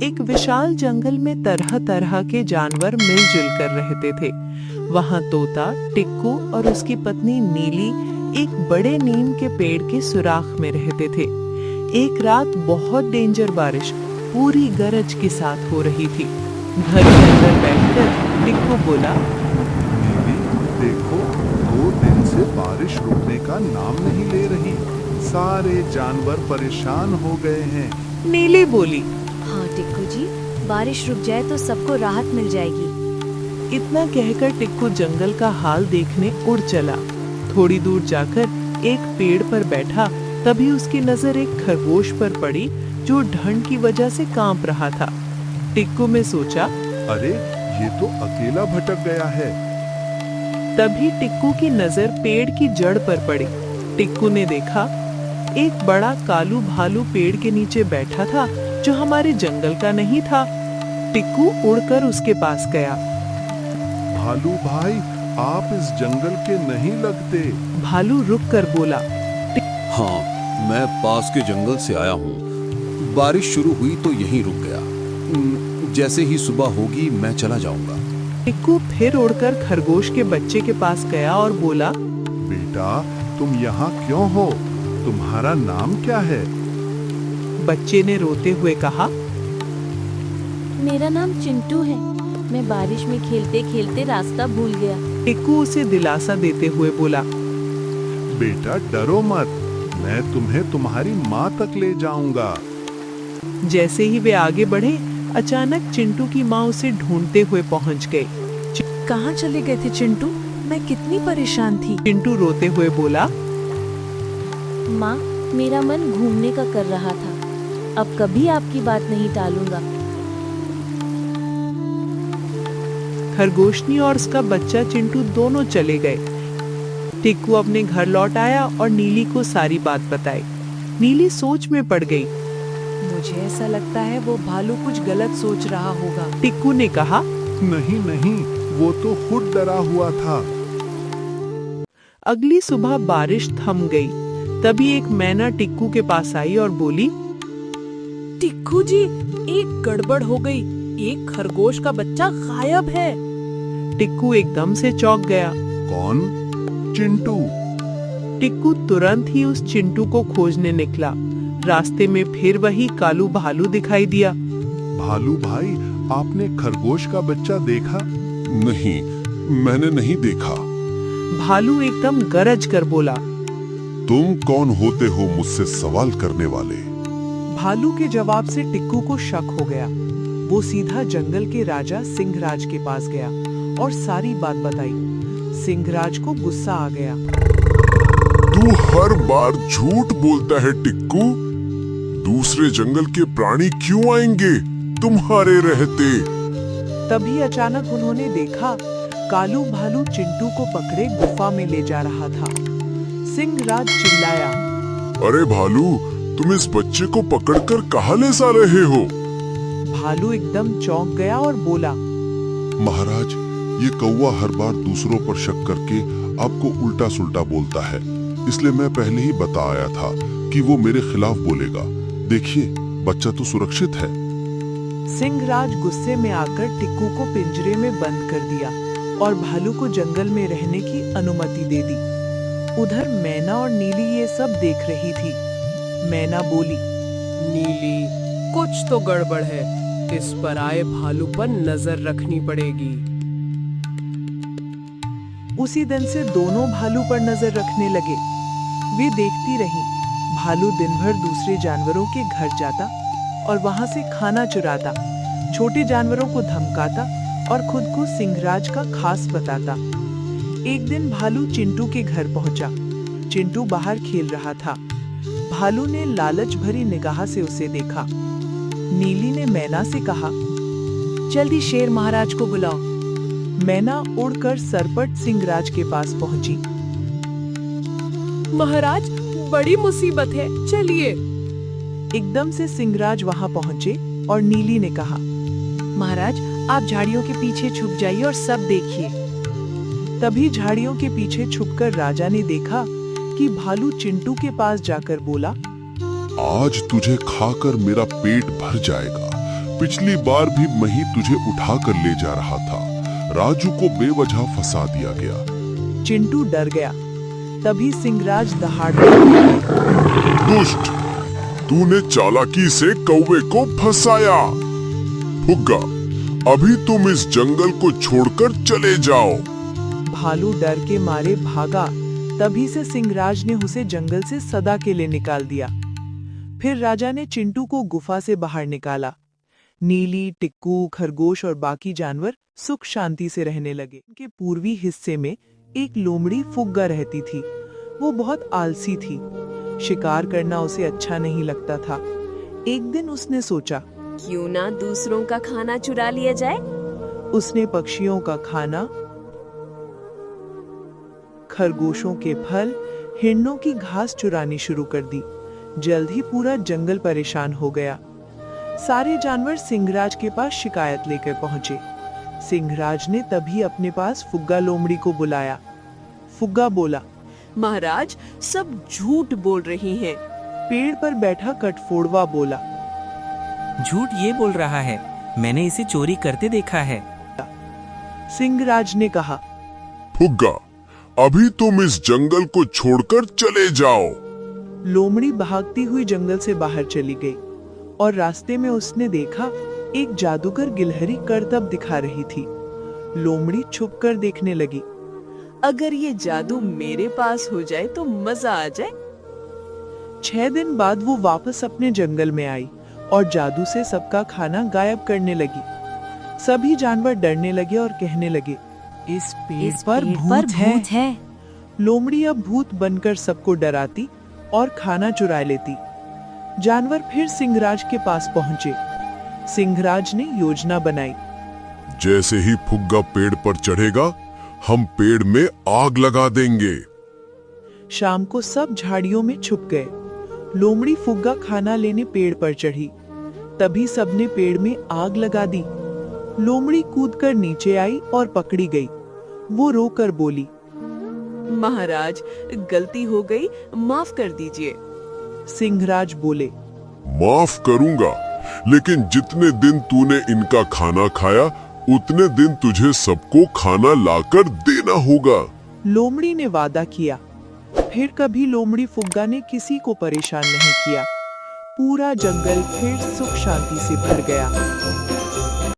एक विशाल जंगल में तरह तरह के जानवर मिलजुल कर रहते थे। वहां तोता, टिक्कू और उसकी पत्नी नीली एक बड़े नीम के पेड़ के सुराख में रहते थे। एक रात बहुत डेंजर बारिश पूरी गरज के साथ हो रही थी। घर के अंदर बैठकर टिक्कू बोला, नीली, देखो 2 दिन से बारिश रुकने का नाम नहीं ले रही। सारे जानवर परेशान हो गए हैं। नीली बोली, हाँ टिक्कू जी, बारिश रुक जाए तो सबको राहत मिल जाएगी। इतना कहकर टिक्कू जंगल का हाल देखने उड़ चला। थोड़ी दूर जाकर एक पेड़ पर बैठा, तभी उसकी नजर एक खरगोश पर पड़ी जो ठंड की वजह से कांप रहा था। टिक्कू में सोचा, अरे ये तो अकेला भटक गया है। तभी टिक्कू की नजर पेड़ की जड़ पर पड़ी। टिक्कू ने देखा एक बड़ा कालू भालू पेड़ के नीचे बैठा था जो हमारे जंगल का नहीं था। टिक्कू उड़कर उसके पास गया। भालू भाई, आप इस जंगल के नहीं लगते। भालू रुक कर बोला, हाँ, मैं पास के जंगल से आया हूँ। बारिश शुरू हुई तो यहीं रुक गया। जैसे ही सुबह होगी मैं चला जाऊंगा। टिक्कू फिर उड़कर खरगोश के बच्चे के पास गया और बोला, बेटा, तुम यहाँ क्यों हो? तुम्हारा नाम क्या है? बच्चे ने रोते हुए कहा, मेरा नाम चिंटू है। मैं बारिश में खेलते खेलते रास्ता भूल गया। टिक्कू उसे दिलासा देते हुए बोला, बेटा डरो मत, मैं तुम्हें तुम्हारी माँ तक ले जाऊंगा। जैसे ही वे आगे बढ़े, अचानक चिंटू की माँ उसे ढूंढते हुए पहुंच गई। कहाँ चले गए थे चिंटू? मैं कितनी परेशान थी। चिंटू रोते हुए बोला, माँ, मेरा मन घूमने का कर रहा था। अब कभी आपकी बात नहीं टालूंगा। खरगोशनी और उसका बच्चा चिंटू दोनों चले गए। टिक्कू अपने घर लौट आया और नीली को सारी बात बताई। नीली सोच में पड़ गई। मुझे ऐसा लगता है वो भालू कुछ गलत सोच रहा होगा। टिक्कू ने कहा, नहीं नहीं, वो तो खुद डरा हुआ था। अगली सुबह बारिश थम गई। तभी एक मैना टिक्कू के पास आई और बोली, टिक्कू जी, एक गड़बड़ हो गई। एक खरगोश का बच्चा गायब है। टिक्कू एकदम से चौंक गया। कौन? चिंटू। टिक्कू तुरंत ही उस चिंटू को खोजने निकला। रास्ते में फिर वही कालू भालू दिखाई दिया। भालू भाई, आपने खरगोश का बच्चा देखा? नहीं, मैंने नहीं देखा। भालू एकदम गरज कर बोला, तुम कौन होते हो मुझसे सवाल करने वाले? भालू के जवाब से टिक्कू को शक हो गया। वो सीधा जंगल के राजा सिंहराज के पास गया और सारी बात बताई। सिंहराज को गुस्सा आ गया। तू हर बार झूठ बोलता है टिक्कू। दूसरे जंगल के प्राणी क्यों आएंगे तुम्हारे रहते? तभी अचानक उन्होंने देखा कालू भालू चिंटू को पकड़े गुफा में ले जा रहा था। सिंहराज चिल्लाया, अरे भालू, तुम इस बच्चे को पकड़कर कहाँ ले जा रहे हो? भालू एकदम चौंक गया और बोला, महाराज, ये कौवा हर बार दूसरों पर शक करके आपको उल्टा सुल्टा बोलता है, इसलिए मैं पहले ही बता आया था कि वो मेरे खिलाफ बोलेगा। देखिए, बच्चा तो सुरक्षित है। सिंहराज गुस्से में आकर टिक्कू को पिंजरे में बंद कर दिया और भालू को जंगल में रहने की अनुमति दे दी। उधर मैना और नीली ये सब देख रही थी। मैना बोली, नीली, कुछ तो गड़बड़ है। इस पर आए भालू पर नजर रखनी पड़ेगी। उसी दिन से दोनों भालू पर नजर रखने लगे। वे देखती रहीं। भालू दिन भर दूसरे जानवरों के घर जाता और वहां से खाना चुराता, छोटे जानवरों को धमकाता और खुद को सिंहराज का खास बताता। एक दिन भालू चिंटू के घर पहुंचा। चिंटू बाहर खेल रहा था। भालू ने लालच भरी निगाह से उसे देखा। नीली ने मैना से कहा, जल्दी शेर महाराज को बुलाओ। मैना उड़कर सरपट सिंहराज के पास पहुंची। महाराज, बड़ी मुसीबत है, चलिए। एकदम से सिंहराज वहां पहुंचे और नीली ने कहा, महाराज, आप झाड़ियों के पीछे छुप जाइए और सब देखिए। तभी झाड़ियों के पीछे छुपकर राजा ने देखा कि भालू चिंटू के पास जाकर बोला, आज तुझे खाकर मेरा पेट भर जाएगा, पिछली बार भी मैं ही तुझे उठा कर ले जा रहा था। राजू को बेवजह फंसा दिया गया। चिंटू डर गया। तभी सिंहराज दहाड़ते हुए आए। दुष्ट, तूने चालाकी से कौवे को फंसाया। फुग्गा, अभी तुम इस जंगल को छोड़कर चले जाओ। भालू डर के मारे भागा। तभी से सिंहराज ने उसे जंगल से सदा के लिए निकाल दिया। फिर राजा ने चिंटू को गुफा से बाहर निकाला। नीली, टिक्कू, खरगोश और बाकी जानवर सुख शांति से रहने लगे। उनके पूर्वी हिस्से में एक लोमड़ी फुग्गा रहती थी। वो बहुत आलसी थी। शिकार करना उसे अच्छा नहीं लगता था। एक दिन उसने सोचा, क्यों ना दूसरों का खाना चुरा लिया जाए। उसने पक्षियों का खाना, खरगोशों के फल, हिरणों की घास चुरानी शुरू कर दी। जल्द ही पूरा जंगल परेशान हो गया। सारे जानवर सिंहराज के पास शिकायत लेकर पहुंचे। सिंहराज ने तभी अपने पास फुग्गा लोमड़ी को बुलाया। फुग्गा बोला, महाराज, सब झूठ बोल रही हैं। पेड़ पर बैठा कटफोड़वा बोला, झूठ ये बोल रहा है, मैंने इसे चोरी करते देखा है। सिंहराज ने कहा, फुग्गा, अभी तुम इस जंगल को छोड़कर चले जाओ। लोमड़ी भागती हुई जंगल से बाहर चली गई और रास्ते में उसने देखा एक जादूगर गिलहरी करतब दिखा रही थी। लोमड़ी छुपकर देखने लगी। अगर ये जादू मेरे पास हो जाए तो मजा आ जाए। 6 दिन बाद वो वापस अपने जंगल में आई और जादू से सबका खाना गायब करने लगी। सभी जानवर डरने लगे और कहने लगे, इस पेड़ पर भूत है। लोमड़ी अब भूत बनकर सबको डराती और खाना चुरा लेती। जानवर फिर सिंहराज के पास पहुंचे। सिंहराज ने योजना बनाई। जैसे ही फुग्गा पेड़ पर चढ़ेगा, हम पेड़ में आग लगा देंगे। शाम को सब झाड़ियों में छुप गए। लोमड़ी फुग्गा खाना लेने पेड़ पर चढ़ी। तभी सबने पेड़ में आग लगा दी। लोमड़ी कूदकर नीचे आई और पकड़ी गई। वो रोकर बोली, महाराज, गलती हो गई, माफ कर दीजिए। सिंहराज बोले, माफ करूंगा, लेकिन जितने दिन तूने इनका खाना खाया, उतने दिन तुझे सबको खाना लाकर देना होगा। लोमड़ी ने वादा किया। फिर कभी लोमड़ी फुग्गा ने किसी को परेशान नहीं किया। पूरा जंगल फिर सुख शांति से भर गया।